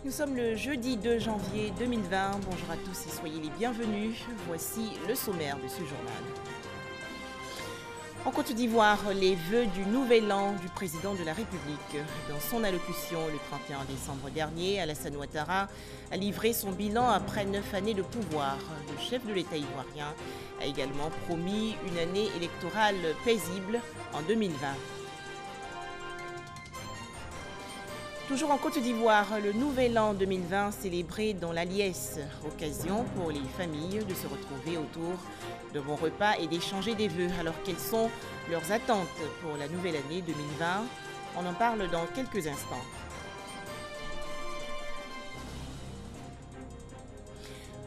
Nous sommes le jeudi 2 janvier 2020. Bonjour à tous et soyez les bienvenus. Voici le sommaire de ce journal. En Côte d'Ivoire, les vœux du nouvel an du président de la République. Dans son allocution le 31 décembre dernier, Alassane Ouattara a livré son bilan après 9 années de pouvoir. Le chef de l'État ivoirien a également promis une année électorale paisible en 2020. Toujours en Côte d'Ivoire, le nouvel an 2020 célébré dans la liesse, occasion pour les familles de se retrouver autour de bons repas et d'échanger des vœux. Alors quelles sont leurs attentes pour la nouvelle année 2020? On en parle dans quelques instants.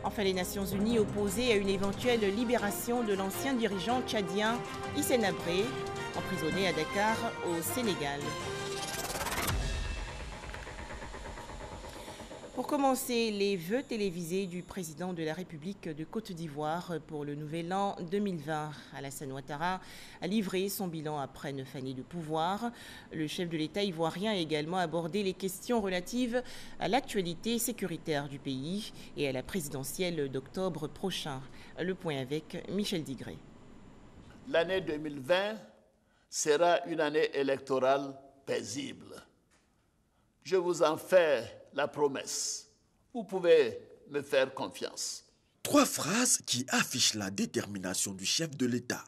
Enfin, les Nations Unies opposées à une éventuelle libération de l'ancien dirigeant tchadien Hissène Habré, emprisonné à Dakar au Sénégal. Pour commencer, les vœux télévisés du président de la République de Côte d'Ivoire pour le nouvel an 2020. Alassane Ouattara a livré son bilan après 9 années de pouvoir. Le chef de l'État ivoirien a également abordé les questions relatives à l'actualité sécuritaire du pays et à la présidentielle d'octobre prochain. Le point avec Michel Digré. L'année 2020 sera une année électorale paisible. Je vous en fais la promesse. Vous pouvez me faire confiance. 3 phrases qui affichent la détermination du chef de l'État.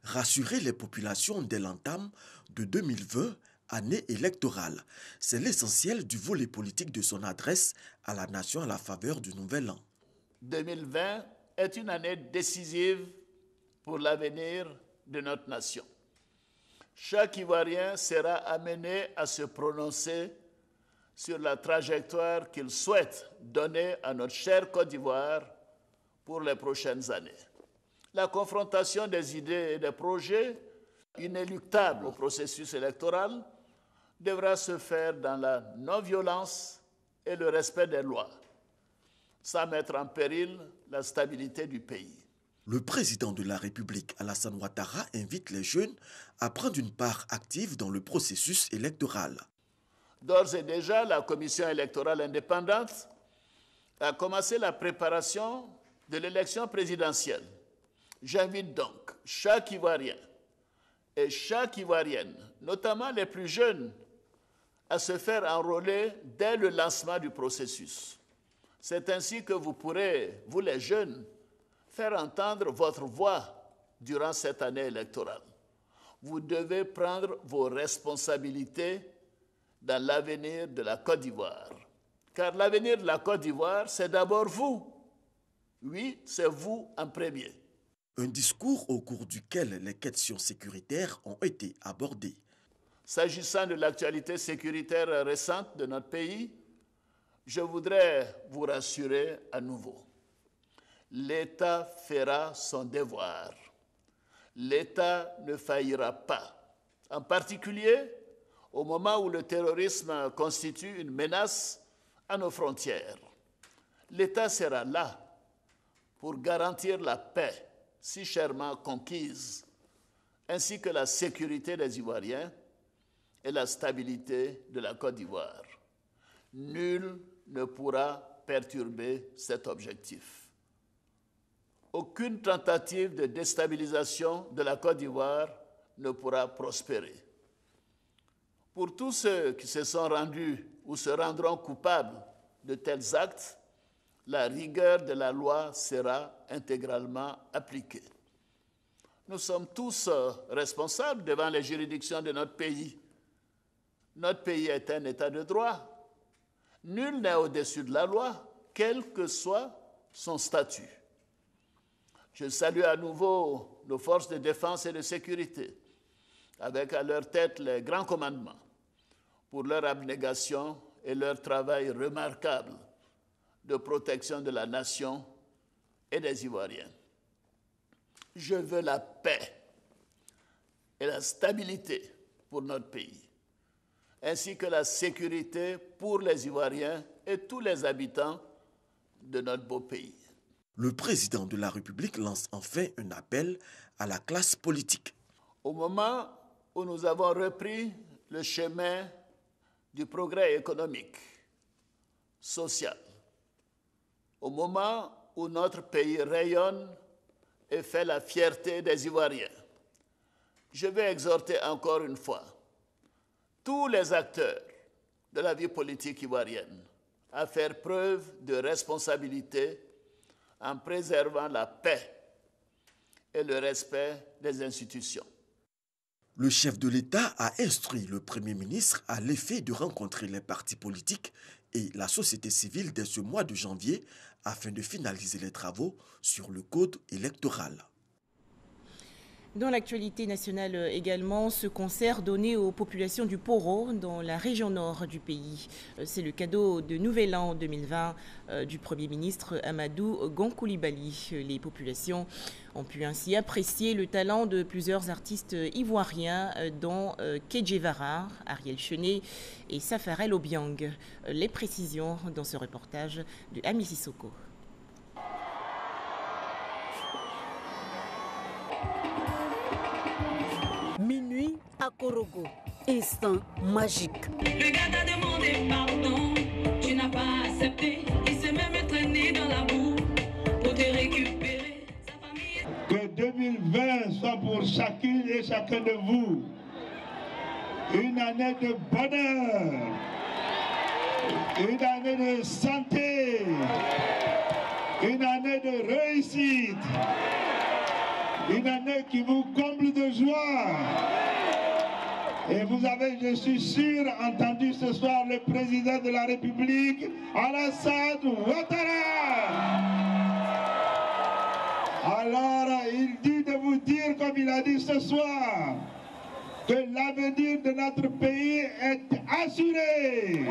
Rassurer les populations dès l'entame de 2020, année électorale. C'est l'essentiel du volet politique de son adresse à la nation à la faveur du nouvel an. 2020 est une année décisive pour l'avenir de notre nation. Chaque Ivoirien sera amené à se prononcer sur la trajectoire qu'il souhaite donner à notre chère Côte d'Ivoire pour les prochaines années. La confrontation des idées et des projets, inéluctable au processus électoral, devra se faire dans la non-violence et le respect des lois, sans mettre en péril la stabilité du pays. Le président de la République, Alassane Ouattara, invite les jeunes à prendre une part active dans le processus électoral. D'ores et déjà, la Commission électorale indépendante a commencé la préparation de l'élection présidentielle. J'invite donc chaque Ivoirien et chaque Ivoirienne, notamment les plus jeunes, à se faire enrôler dès le lancement du processus. C'est ainsi que vous pourrez, vous les jeunes, faire entendre votre voix durant cette année électorale. Vous devez prendre vos responsabilités dans l'avenir de la Côte d'Ivoire. Car l'avenir de la Côte d'Ivoire, c'est d'abord vous. Oui, c'est vous en premier. Un discours au cours duquel les questions sécuritaires ont été abordées. S'agissant de l'actualité sécuritaire récente de notre pays, je voudrais vous rassurer à nouveau. L'État fera son devoir. L'État ne faillira pas. En particulier, au moment où le terrorisme constitue une menace à nos frontières. L'État sera là pour garantir la paix si chèrement conquise, ainsi que la sécurité des Ivoiriens et la stabilité de la Côte d'Ivoire. Nul ne pourra perturber cet objectif. Aucune tentative de déstabilisation de la Côte d'Ivoire ne pourra prospérer. Pour tous ceux qui se sont rendus ou se rendront coupables de tels actes, la rigueur de la loi sera intégralement appliquée. Nous sommes tous responsables devant les juridictions de notre pays. Notre pays est un État de droit. Nul n'est au-dessus de la loi, quel que soit son statut. Je salue à nouveau nos forces de défense et de sécurité, avec à leur tête les grands commandements, pour leur abnégation et leur travail remarquable de protection de la nation et des Ivoiriens. Je veux la paix et la stabilité pour notre pays, ainsi que la sécurité pour les Ivoiriens et tous les habitants de notre beau pays. Le président de la République lance enfin un appel à la classe politique. Au moment où nous avons repris le chemin du progrès économique, sociale. Au moment où notre pays rayonne et fait la fierté des Ivoiriens, je vais exhorter encore une fois tous les acteurs de la vie politique ivoirienne à faire preuve de responsabilité en préservant la paix et le respect des institutions. Le chef de l'État a instruit le Premier ministre à l'effet de rencontrer les partis politiques et la société civile dès ce mois de janvier afin de finaliser les travaux sur le code électoral. Dans l'actualité nationale également, ce concert donné aux populations du Poro dans la région nord du pays. C'est le cadeau de Nouvel An 2020 du Premier ministre Amadou Gon Coulibaly. Les populations ont pu ainsi apprécier le talent de plusieurs artistes ivoiriens dont Kedjevara, Ariel Chenet et Safarel Obiang. Les précisions dans ce reportage de Ami Sissoko. Minuit à Korogo, instant magique. Le gars t'a demandé pardon, tu n'as pas accepté. Il s'est même traîné dans la boue pour te récupérer. Sa famille... Que 2020 soit pour chacune et chacun de vous une année de bonheur, une année de santé, une année de réussite. Une année qui vous comble de joie. Et vous avez, je suis sûr, entendu ce soir le président de la République, Alassane Ouattara. Alors, il dit de vous dire, comme il a dit ce soir, que l'avenir de notre pays est assuré.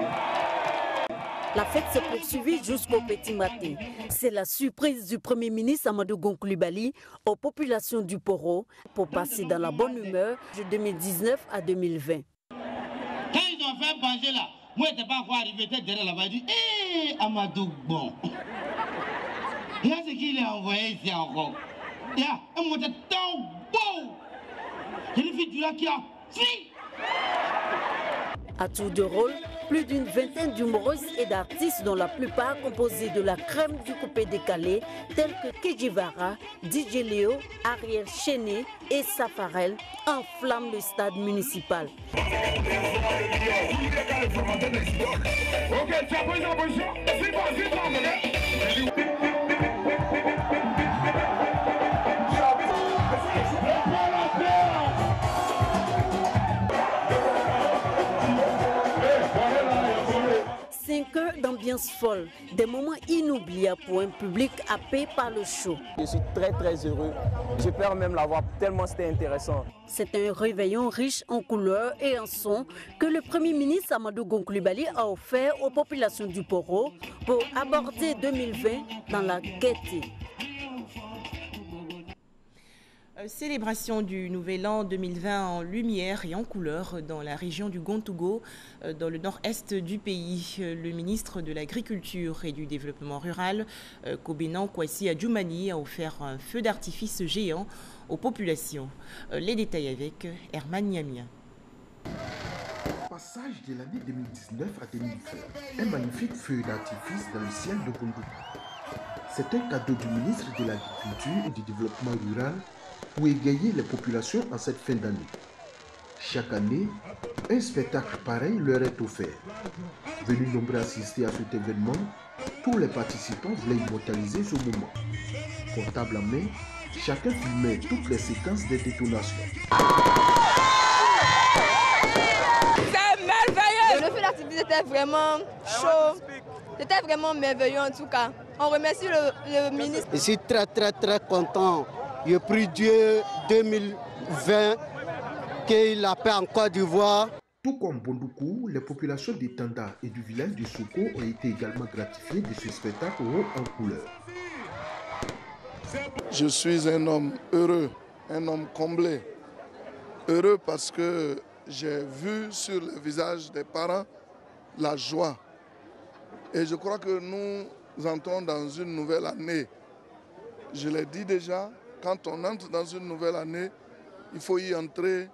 La fête s'est poursuivie jusqu'au petit matin. C'est la surprise du Premier ministre Amadou Gon Coulibaly aux populations du Poro pour passer dans la bonne humeur de 2019 à 2020. Quand ils ont fait manger là, moi je n'étais pas encore arrivé, j'étais derrière là-bas, je dis hé Amadou bon. Il y a ce qu'il a envoyé ici encore. Il y a un mot de temps beau. Il y a une fille là qui a fui. À tour de rôle, plus d'une vingtaine d'humoristes et d'artistes dont la plupart composés de la crème du coupé décalé, tels que Kedjevara, DJ Léo, Ariel Chenet et Safarel, enflamment le stade municipal. D'ambiance folle, des moments inoubliables pour un public happé par le show. Je suis très heureux, j'ai peur même l'avoir tellement c'était intéressant. C'est un réveillon riche en couleurs et en sons que le Premier ministre Amadou Gon Coulibaly a offert aux populations du Poro pour aborder 2020 dans la gaieté. Célébration du Nouvel An 2020 en lumière et en couleur dans la région du Gontougo, dans le nord-est du pays. Le ministre de l'Agriculture et du Développement rural, Kobenan Kwasi Adjoumani, a offert un feu d'artifice géant aux populations. Les détails avec Herman Niamia. Passage de l'année 2019 à 2020, un magnifique feu d'artifice dans le ciel de Gontougo. C'est un cadeau du ministre de l'Agriculture et du Développement rural pour égayer les populations en cette fin d'année. Chaque année, un spectacle pareil leur est offert. Venus nombreux assister à cet événement, tous les participants voulaient immortaliser ce moment. Portable en main, chacun filmait toutes les séquences des détonations. C'est merveilleux! Le feu d'artifice était vraiment chaud. C'était vraiment merveilleux en tout cas. On remercie le ministre. Je suis très content. Je prie Dieu 2020 qu'il a paix en Côte d'Ivoire. Tout comme Bondoukou, les populations des Tanda et du village de Soko ont été également gratifiées de ce spectacle haut en couleur. Je suis un homme heureux, un homme comblé. Heureux parce que j'ai vu sur le visage des parents la joie. Et je crois que nous entrons dans une nouvelle année. Je l'ai dit déjà, quand on entre dans une nouvelle année, il faut y entrer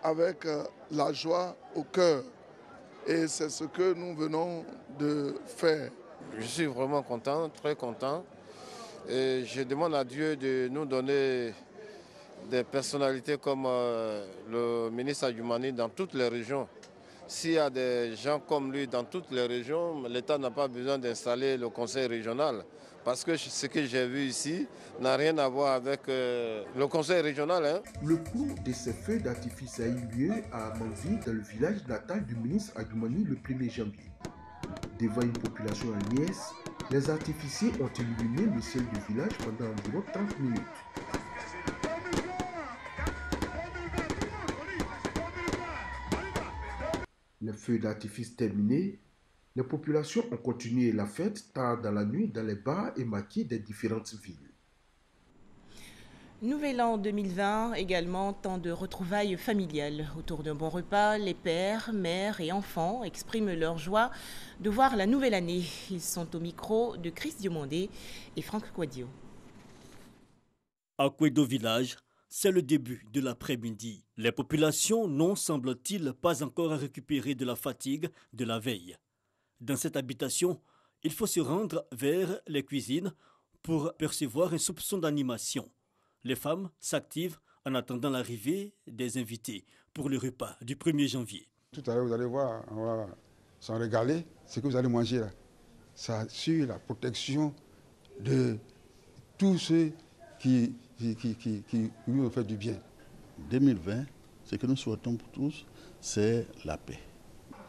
avec la joie au cœur. Et c'est ce que nous venons de faire. Je suis vraiment content, très content. Et je demande à Dieu de nous donner des personnalités comme le ministre Adjoumani dans toutes les régions. S'il y a des gens comme lui dans toutes les régions, l'État n'a pas besoin d'installer le conseil régional. Parce que ce que j'ai vu ici n'a rien à voir avec le conseil régional. Hein. Le coup de ces feux d'artifice a eu lieu à Manvi, dans le village natal du ministre Adjoumani, le 1er janvier. Devant une population en liesse, les artificiers ont illuminé le ciel du village pendant environ 30 minutes. Les feux d'artifice terminés, les populations ont continué la fête tard dans la nuit dans les bars et maquis des différentes villes. Nouvel an 2020, également temps de retrouvailles familiales. Autour d'un bon repas, les pères, mères et enfants expriment leur joie de voir la nouvelle année. Ils sont au micro de Chris Diomondé et Franck Quadio. À Kwedo Village, c'est le début de l'après-midi. Les populations n'ont, semble-t-il, pas encore récupéré de la fatigue de la veille. Dans cette habitation, il faut se rendre vers les cuisines pour percevoir un soupçon d'animation. Les femmes s'activent en attendant l'arrivée des invités pour le repas du 1er janvier. Tout à l'heure, vous allez voir, on va s'en régaler. Ce que vous allez manger là, ça assure la protection de tous ceux qui nous ont fait du bien. 2020, ce que nous souhaitons pour tous, c'est la paix.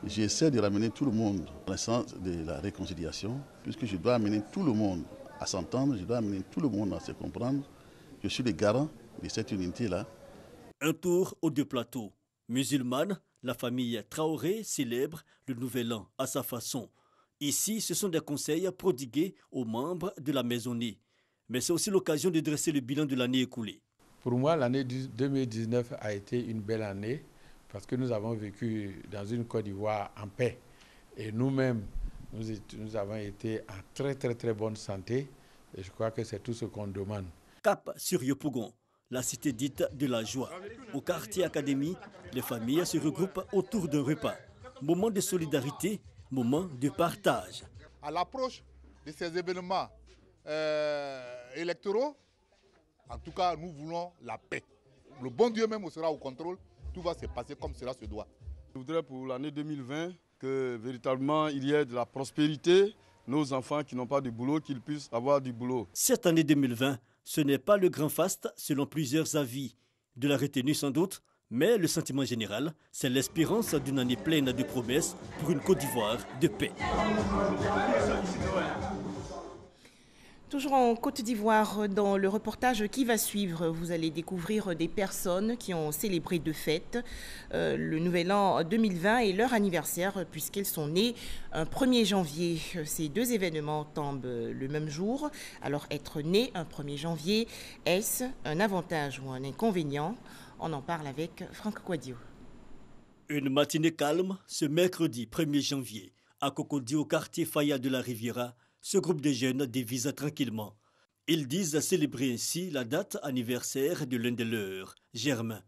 J'essaie de ramener tout le monde dans le sens de la réconciliation, puisque je dois amener tout le monde à s'entendre, je dois amener tout le monde à se comprendre. Je suis le garant de cette unité-là. Un tour aux deux plateaux. Musulmane, la famille Traoré célèbre le nouvel an à sa façon. Ici, ce sont des conseils prodigués aux membres de la maisonnée. Mais c'est aussi l'occasion de dresser le bilan de l'année écoulée. Pour moi, l'année 2019 a été une belle année parce que nous avons vécu dans une Côte d'Ivoire en paix. Et nous-mêmes, nous avons été en très très très bonne santé. Et je crois que c'est tout ce qu'on demande. Cap sur Yopougon, la cité dite de la joie. Au quartier Académie, les familles se regroupent autour d'un repas. Moment de solidarité, moment de partage. À l'approche de ces événements électoraux, en tout cas, nous voulons la paix. Le bon Dieu même sera au contrôle. Tout va se passer comme cela se doit. Je voudrais pour l'année 2020 que véritablement il y ait de la prospérité. Nos enfants qui n'ont pas de boulot, qu'ils puissent avoir du boulot. Cette année 2020, ce n'est pas le grand faste selon plusieurs avis. De la retenue sans doute, mais le sentiment général, c'est l'espérance d'une année pleine de promesses pour une Côte d'Ivoire de paix. Toujours en Côte d'Ivoire, dans le reportage qui va suivre, vous allez découvrir des personnes qui ont célébré de fête le Nouvel An 2020 et leur anniversaire puisqu'elles sont nées un 1er janvier. Ces deux événements tombent le même jour. Alors être né un 1er janvier, est-ce un avantage ou un inconvénient? On en parle avec Franck Quadio. Une matinée calme ce mercredi 1er janvier à Cocody au quartier Faya de la Riviera. Ce groupe de jeunes dévise tranquillement. Ils disent célébrer ainsi la date anniversaire de l'un de leurs, Germain.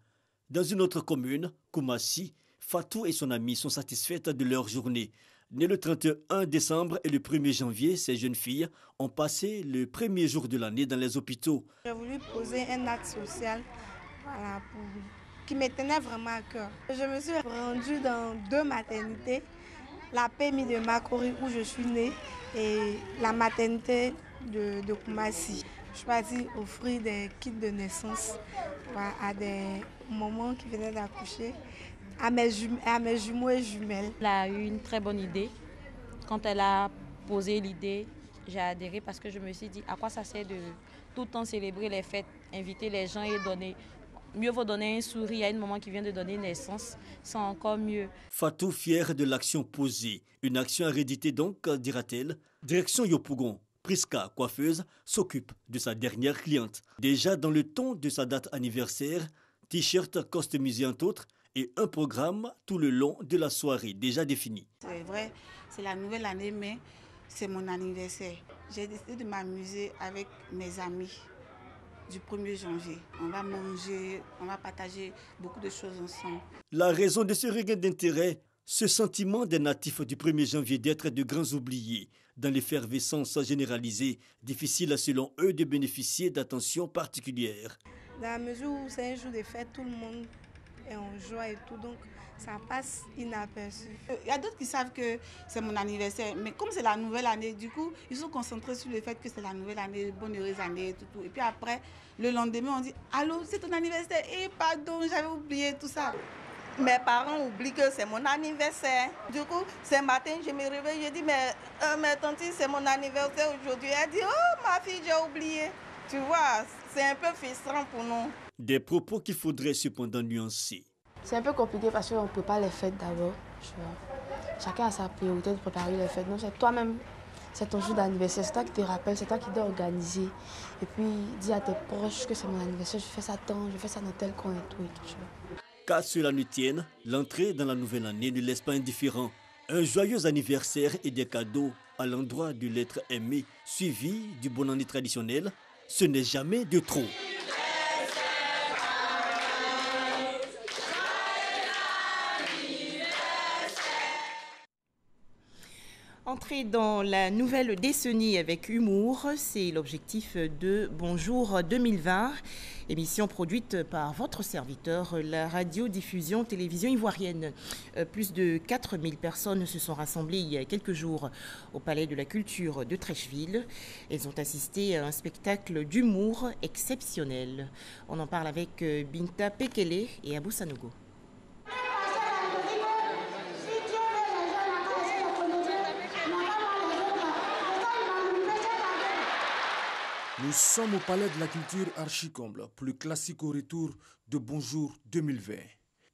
Dans une autre commune, Koumassi, Fatou et son ami sont satisfaites de leur journée. Nées le 31 décembre et le 1er janvier, ces jeunes filles ont passé le premier jour de l'année dans les hôpitaux. J'ai voulu poser un acte social qui me tenait vraiment à cœur. Je me suis rendue dans 2 maternités, la PMI de Makori où je suis née et la maternité de Koumassi. Je suis partie offrir des kits de naissance à des mamans qui venaient d'accoucher, à mes jumeaux et jumelles. Elle a eu une très bonne idée. Quand elle a posé l'idée, j'ai adhéré parce que je me suis dit à quoi ça sert de tout le temps célébrer les fêtes, inviter les gens et donner. Mieux vaut donner un sourire à une maman qui vient de donner naissance, c'est encore mieux. Fatou, fière de l'action posée. Une action héréditée donc, dira-t-elle. Direction Yopougon. Priska, coiffeuse, s'occupe de sa dernière cliente. Déjà dans le ton de sa date anniversaire, t-shirt customisé entre autres et un programme tout le long de la soirée déjà défini. C'est vrai, c'est la nouvelle année, mais c'est mon anniversaire. J'ai décidé de m'amuser avec mes amis. Du 1er janvier. On va manger, on va partager beaucoup de choses ensemble. La raison de ce regain d'intérêt, Ce sentiment des natifs du 1er janvier d'être de grands oubliés dans l'effervescence généralisée, difficile selon eux de bénéficier d'attention particulière. Dans la mesure où c'est un jour de fête, tout le monde est en joie et tout, donc ça passe inaperçu. Il y a d'autres qui savent que c'est mon anniversaire, mais comme c'est la nouvelle année, du coup, ils sont concentrés sur le fait que c'est la nouvelle année, bonne heureuse année, tout. Et puis après, le lendemain, on dit « Allô, c'est ton anniversaire ?» Et pardon, j'avais oublié tout ça. Mes parents oublient que c'est mon anniversaire. Du coup, ce matin, je me réveille, je dis mais tante, c'est mon anniversaire aujourd'hui. Elle dit « Oh, ma fille, j'ai oublié. » Tu vois, c'est un peu frustrant pour nous. Des propos qu'il faudrait cependant nuancer. C'est un peu compliqué parce qu'on ne peut pas les fêtes d'abord. Chacun a sa priorité de préparer les fêtes. Donc c'est toi-même, c'est ton jour d'anniversaire, c'est toi qui te rappelles, c'est toi qui dois organiser. Et puis dis à tes proches que c'est mon anniversaire, je fais ça tant, je fais ça dans tel coin et tout. Qu'à cela ne tienne, l'entrée dans la nouvelle année ne laisse pas indifférent. Un joyeux anniversaire et des cadeaux à l'endroit de l'être aimé, suivi du bon année traditionnel, ce n'est jamais de trop. Entrer dans la nouvelle décennie avec humour, c'est l'objectif de Bonjour 2020, émission produite par votre serviteur, la radiodiffusion télévision ivoirienne. Plus de 4000 personnes se sont rassemblées il y a quelques jours au Palais de la Culture de Treichville. Elles ont assisté à un spectacle d'humour exceptionnel. On en parle avec Binta Pekele et Abou Sanogo. Nous sommes au Palais de la Culture Archicomble pour le classique au retour de Bonjour 2020.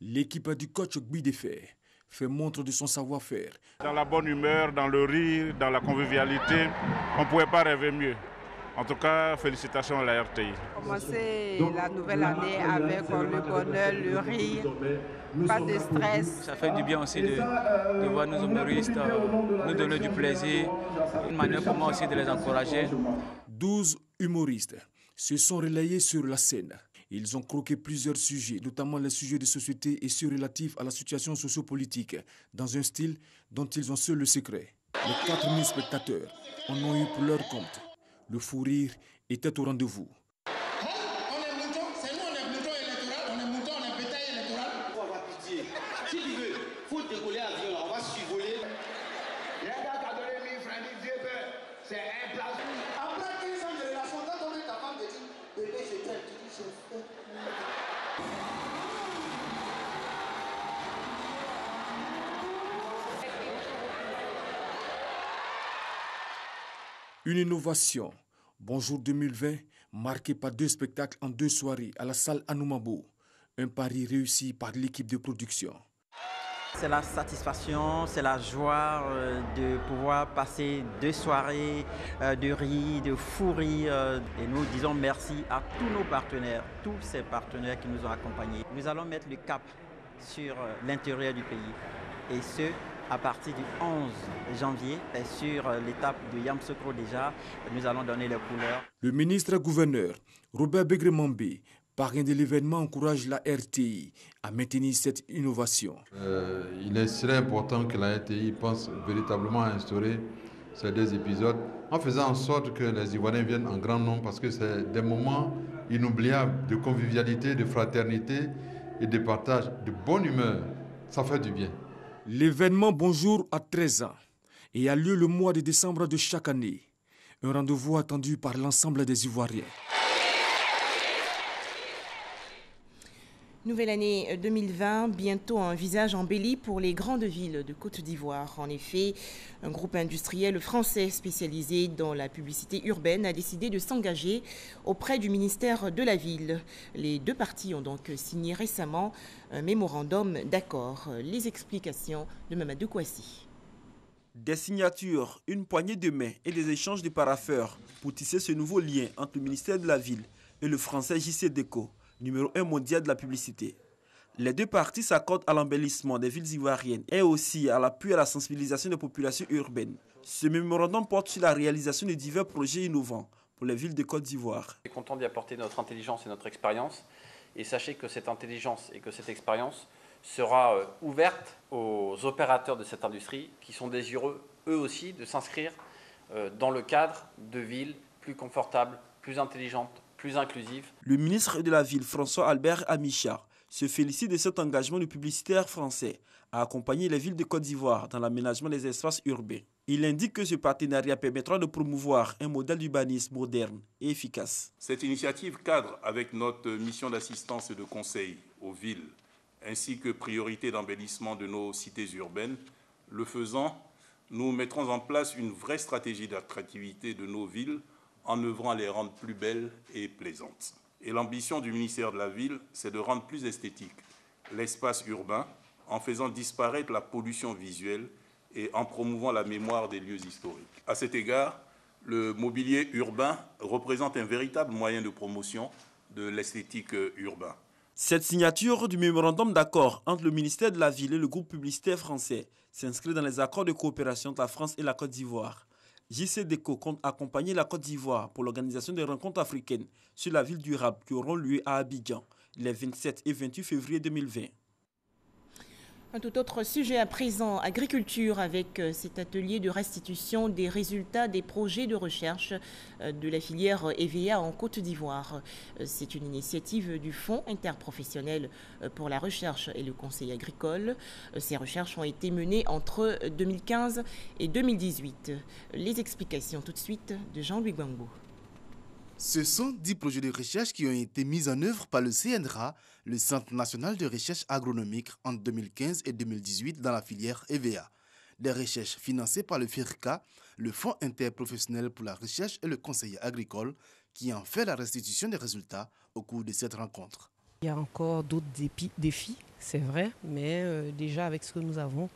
L'équipe du coach Guidefé fait montre de son savoir-faire. Dans la bonne humeur, dans le rire, dans la convivialité, on ne pouvait pas rêver mieux. En tout cas, félicitations à la RTI. Commencer la nouvelle année avec le bonheur, le rire, pas de stress. Ça fait du bien aussi de voir nos humoristes nous donner du plaisir, une manière pour moi aussi de les encourager. 12 humoristes se sont relayés sur la scène. Ils ont croqué plusieurs sujets, notamment les sujets de société et ceux relatifs à la situation sociopolitique, dans un style dont ils ont seuls le secret. Les 4000 spectateurs en ont eu pour leur compte. Le fou rire était au rendez-vous. Une innovation. Bonjour 2020, marqué par 2 spectacles en 2 soirées à la salle Anoumabo. Un pari réussi par l'équipe de production. C'est la satisfaction, c'est la joie de pouvoir passer 2 soirées de rire, de fou rire. Et nous disons merci à tous nos partenaires, tous ces partenaires qui nous ont accompagnés. Nous allons mettre le cap sur l'intérieur du pays. Et ce, à partir du 11 janvier, et sur l'étape de Yamsokro déjà, nous allons donner les couleurs. Le ministre-gouverneur Robert Begremambé, parrain de l'événement, encourage la RTI à maintenir cette innovation. Il serait important que la RTI pense véritablement à instaurer ces 2 épisodes en faisant en sorte que les Ivoiriens viennent en grand nombre parce que c'est des moments inoubliables de convivialité, de fraternité et de partage, de bonne humeur. Ça fait du bien. L'événement Bonjour a 13 ans et a lieu le mois de décembre de chaque année. Un rendez-vous attendu par l'ensemble des Ivoiriens. Nouvelle année 2020, bientôt un visage embelli pour les grandes villes de Côte d'Ivoire. En effet, un groupe industriel français spécialisé dans la publicité urbaine a décidé de s'engager auprès du ministère de la Ville. Les 2 parties ont donc signé récemment un mémorandum d'accord. Les explications de Mamadou Kouassi. Des signatures, une poignée de main et des échanges de parapheurs pour tisser ce nouveau lien entre le ministère de la Ville et le français JC Deco, numéro 1 mondial de la publicité. Les 2 parties s'accordent à l'embellissement des villes ivoiriennes et aussi à l'appui à la sensibilisation des populations urbaines. Ce mémorandum porte sur la réalisation de divers projets innovants pour les villes de Côte d'Ivoire. Je suis content d'y apporter notre intelligence et notre expérience. Et sachez que cette intelligence et que cette expérience sera ouverte aux opérateurs de cette industrie qui sont désireux, eux aussi, de s'inscrire dans le cadre de villes plus confortables, plus intelligentes, plus inclusives. Le ministre de la Ville, François-Albert Amichar, se félicite de cet engagement du publicitaire français à accompagner les villes de Côte d'Ivoire dans l'aménagement des espaces urbains. Il indique que ce partenariat permettra de promouvoir un modèle d'urbanisme moderne et efficace. Cette initiative cadre avec notre mission d'assistance et de conseil aux villes, ainsi que priorité d'embellissement de nos cités urbaines. Le faisant, nous mettrons en place une vraie stratégie d'attractivité de nos villes en œuvrant à les rendre plus belles et plaisantes. Et l'ambition du ministère de la Ville, c'est de rendre plus esthétique l'espace urbain en faisant disparaître la pollution visuelle et en promouvant la mémoire des lieux historiques. À cet égard, le mobilier urbain représente un véritable moyen de promotion de l'esthétique urbain. Cette signature du mémorandum d'accord entre le ministère de la Ville et le groupe publicitaire français s'inscrit dans les accords de coopération entre la France et la Côte d'Ivoire. JC Deco compte accompagner la Côte d'Ivoire pour l'organisation des rencontres africaines sur la ville durable qui auront lieu à Abidjan les 27 et 28 février 2020. Un tout autre sujet à présent, agriculture, avec cet atelier de restitution des résultats des projets de recherche de la filière EVA en Côte d'Ivoire. C'est une initiative du Fonds interprofessionnel pour la recherche et le conseil agricole. Ces recherches ont été menées entre 2015 et 2018. Les explications tout de suite de Jean-Louis Gbangbo. Ce sont 10 projets de recherche qui ont été mis en œuvre par le CNRA, le Centre national de recherche agronomique, entre 2015 et 2018 dans la filière EVA. Des recherches financées par le FIRCA, le Fonds interprofessionnel pour la recherche et le conseil agricole, qui en fait la restitution des résultats au cours de cette rencontre. Il y a encore d'autres défis, c'est vrai, mais déjà avec ce que nous avons,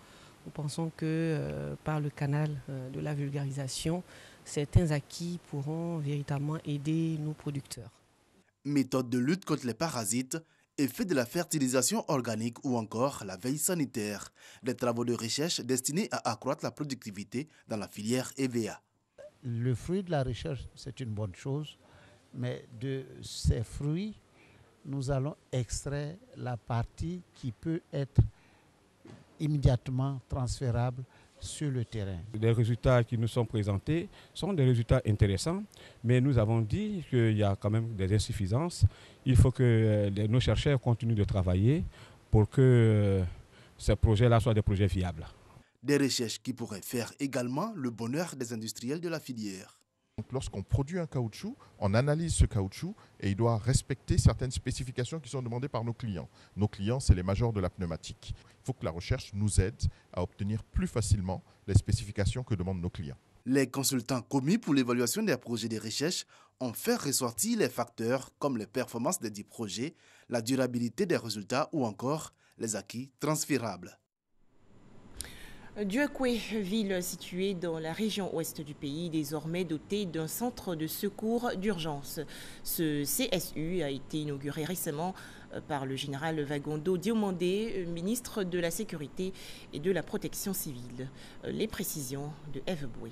nous pensons que par le canal de la vulgarisation, certains acquis pourront véritablement aider nos producteurs. Méthode de lutte contre les parasites, effet de la fertilisation organique ou encore la veille sanitaire. Des travaux de recherche destinés à accroître la productivité dans la filière EVA. Le fruit de la recherche, c'est une bonne chose, mais de ces fruits, nous allons extraire la partie qui peut être immédiatement transférable sur le terrain. Les résultats qui nous sont présentés sont des résultats intéressants, mais nous avons dit qu'il y a quand même des insuffisances. Il faut que nos chercheurs continuent de travailler pour que ces projets-là soient des projets viables. Des recherches qui pourraient faire également le bonheur des industriels de la filière. Lorsqu'on produit un caoutchouc, on analyse ce caoutchouc et il doit respecter certaines spécifications qui sont demandées par nos clients. Nos clients, c'est les majors de la pneumatique. Il faut que la recherche nous aide à obtenir plus facilement les spécifications que demandent nos clients. Les consultants commis pour l'évaluation des projets de recherche ont fait ressortir les facteurs comme les performances des 10 projets, la durabilité des résultats ou encore les acquis transférables. Dieukwé, ville située dans la région ouest du pays, désormais dotée d'un centre de secours d'urgence. Ce CSU a été inauguré récemment par le général Vagondo Diomandé, ministre de la Sécurité et de la Protection civile. Les précisions de Eve Boué.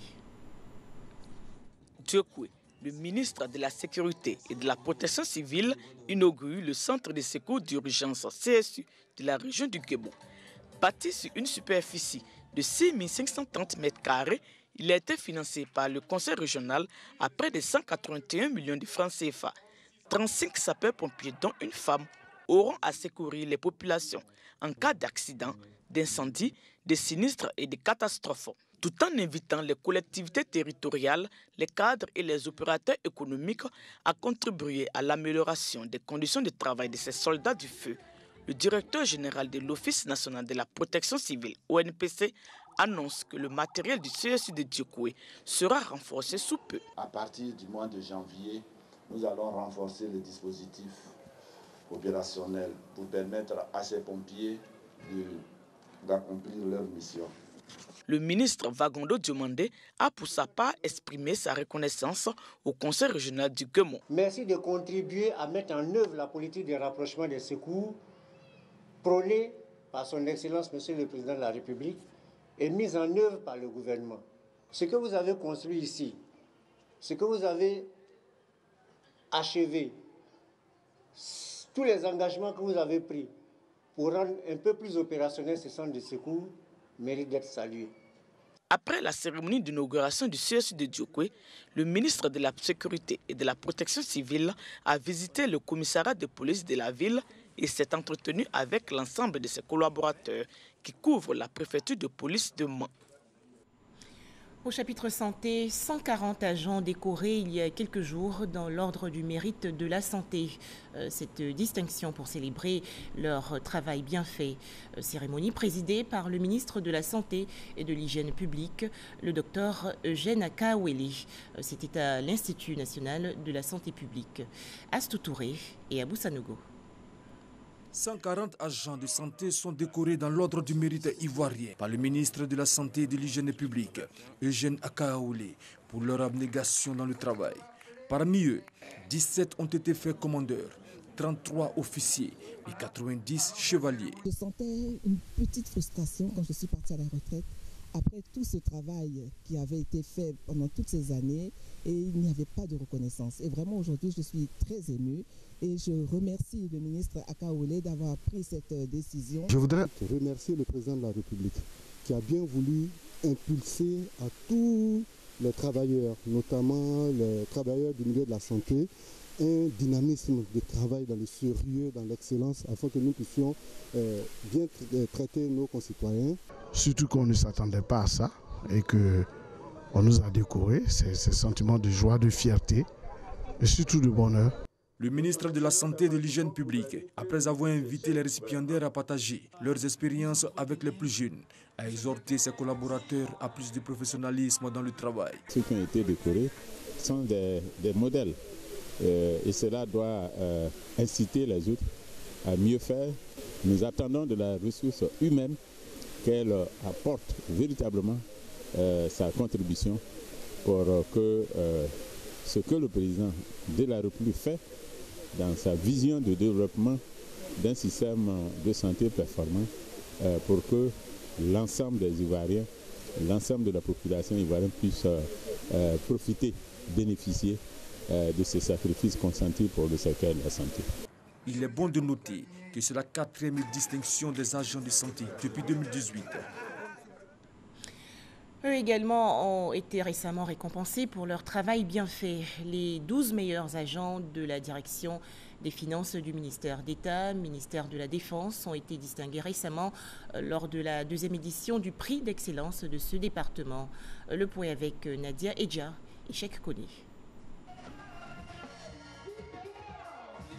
Dieukwé, le ministre de la Sécurité et de la Protection civile, inaugure le centre de secours d'urgence CSU de la région du Gabon. Bâti sur une superficie de 6 530 m², il a été financé par le conseil régional à près de 181 millions de francs CFA. 35 sapeurs-pompiers, dont une femme, auront à secourir les populations en cas d'accident, d'incendie, de sinistres et de catastrophes, tout en invitant les collectivités territoriales, les cadres et les opérateurs économiques à contribuer à l'amélioration des conditions de travail de ces soldats du feu. Le directeur général de l'Office national de la protection civile, ONPC, annonce que le matériel du CSU de Dieukwé sera renforcé sous peu. À partir du mois de janvier, nous allons renforcer le dispositif opérationnel pour permettre à ces pompiers d'accomplir leur mission. Le ministre Vagondo Diomandé a pour sa part exprimé sa reconnaissance au conseil régional du Guémon. Merci de contribuer à mettre en œuvre la politique de rapprochement des secours prônée par son Excellence Monsieur le Président de la République et mise en œuvre par le gouvernement. Ce que vous avez construit ici, ce que vous avez achevé, tous les engagements que vous avez pris pour rendre un peu plus opérationnel ce centre de secours mérite d'être salué. Après la cérémonie d'inauguration du CSU de Diokwe, le ministre de la Sécurité et de la Protection civile a visité le commissariat de police de la ville et s'est entretenu avec l'ensemble de ses collaborateurs qui couvrent la préfecture de police de Mans. Au chapitre santé, 140 agents décorés il y a quelques jours dans l'ordre du mérite de la santé. Cette distinction pour célébrer leur travail bien fait. Cérémonie présidée par le ministre de la Santé et de l'Hygiène publique, le docteur Eugène Akaouele. C'était à l'Institut national de la santé publique. Astou Touré et Abou Sanogo. 140 agents de santé sont décorés dans l'ordre du mérite ivoirien par le ministre de la Santé et de l'Hygiène publique, Eugène Akaouele, pour leur abnégation dans le travail. Parmi eux, 17 ont été faits commandeurs, 33 officiers et 90 chevaliers. Je sentais une petite frustration quand je suis partie à la retraite, après tout ce travail qui avait été fait pendant toutes ces années, et il n'y avait pas de reconnaissance. Et vraiment aujourd'hui, je suis très émue. Et je remercie le ministre Akaouele d'avoir pris cette décision. Je voudrais remercier le président de la République qui a bien voulu impulser à tous les travailleurs, notamment les travailleurs du milieu de la santé, un dynamisme de travail dans le sérieux, dans l'excellence, afin que nous puissions bien traiter nos concitoyens. Surtout qu'on ne s'attendait pas à ça et qu'on nous a décorés, c'est ce sentiment de joie, de fierté et surtout de bonheur. Le ministre de la Santé et de l'Hygiène publique, après avoir invité les récipiendaires à partager leurs expériences avec les plus jeunes, a exhorté ses collaborateurs à plus de professionnalisme dans le travail. Ceux qui ont été décorés sont des modèles et cela doit inciter les autres à mieux faire. Nous attendons de la ressource humaine qu'elle apporte véritablement sa contribution pour que ce que le président de la République fait dans sa vision de développement d'un système de santé performant pour que l'ensemble des Ivoiriens, l'ensemble de la population ivoirienne puisse profiter, bénéficier de ces sacrifices consentis pour le secteur de la santé. Il est bon de noter que c'est la 4e distinction des agents de santé depuis 2018. Eux également ont été récemment récompensés pour leur travail bien fait. Les 12 meilleurs agents de la direction des finances du ministère d'État, ministère de la Défense, ont été distingués récemment lors de la 2e édition du prix d'excellence de ce département. Le point avec Nadia Edja et Cheikh Kone.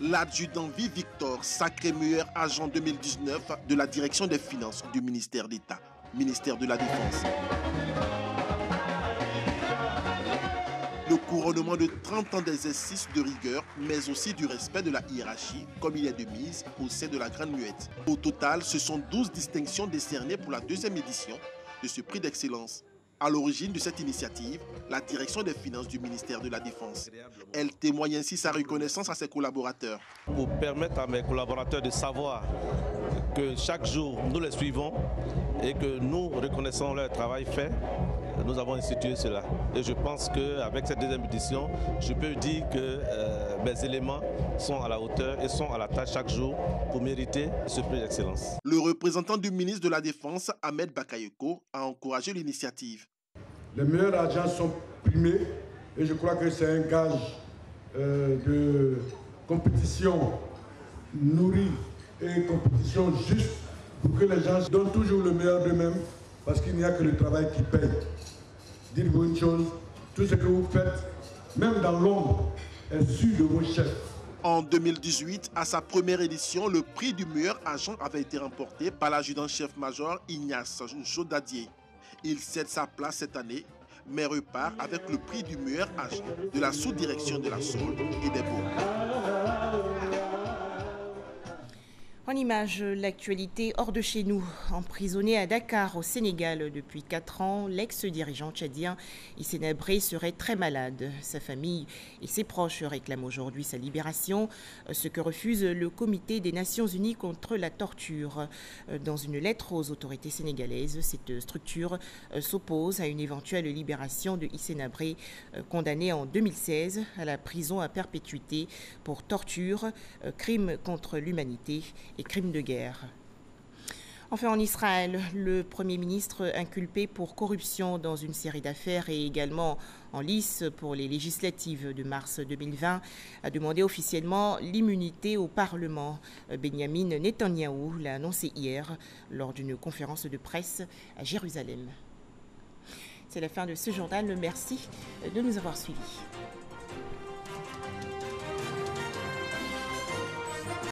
L'adjudant V. Victor, sacré meilleur agent 2019 de la direction des finances du ministère d'État, ministère de la Défense. Le couronnement de 30 ans d'exercice de rigueur, mais aussi du respect de la hiérarchie, comme il est de mise au sein de la Grande Muette. Au total, ce sont 12 distinctions décernées pour la 2e édition de ce prix d'excellence. À l'origine de cette initiative, la direction des finances du ministère de la Défense. Elle témoigne ainsi sa reconnaissance à ses collaborateurs. Pour permettre à mes collaborateurs de savoir que chaque jour nous les suivons et que nous reconnaissons leur travail fait, nous avons institué cela. Et je pense qu'avec cette 2e édition, je peux dire que mes éléments sont à la hauteur et sont à la tâche chaque jour pour mériter ce prix d'excellence. Le représentant du ministre de la Défense, Ahmed Bakayoko, a encouragé l'initiative. Les meilleurs agents sont primés et je crois que c'est un gage de compétition nourrie et compétition juste pour que les gens donnent toujours le meilleur d'eux-mêmes parce qu'il n'y a que le travail qui paye. Dites-vous une chose, tout ce que vous faites, même dans l'ombre, est su de vos chefs. En 2018, à sa première édition, le prix du meilleur agent avait été remporté par l'adjudant-chef-major Ignace Nchodadié. Il cède sa place cette année, mais repart avec le prix du meilleur agent de la sous-direction de la Saule et des Beaux. En image, l'actualité hors de chez nous. Emprisonné à Dakar, au Sénégal, depuis 4 ans, l'ex-dirigeant tchadien Hissène Habré serait très malade. Sa famille et ses proches réclament aujourd'hui sa libération, ce que refuse le Comité des Nations Unies contre la torture. Dans une lettre aux autorités sénégalaises, cette structure s'oppose à une éventuelle libération de Hissène Habré, condamné en 2016 à la prison à perpétuité pour torture, crime contre l'humanité et crimes de guerre. Enfin, en Israël, le Premier ministre inculpé pour corruption dans une série d'affaires et également en lice pour les législatives de mars 2020 a demandé officiellement l'immunité au Parlement. Benjamin Netanyahou l'a annoncé hier lors d'une conférence de presse à Jérusalem. C'est la fin de ce journal. Merci de nous avoir suivis.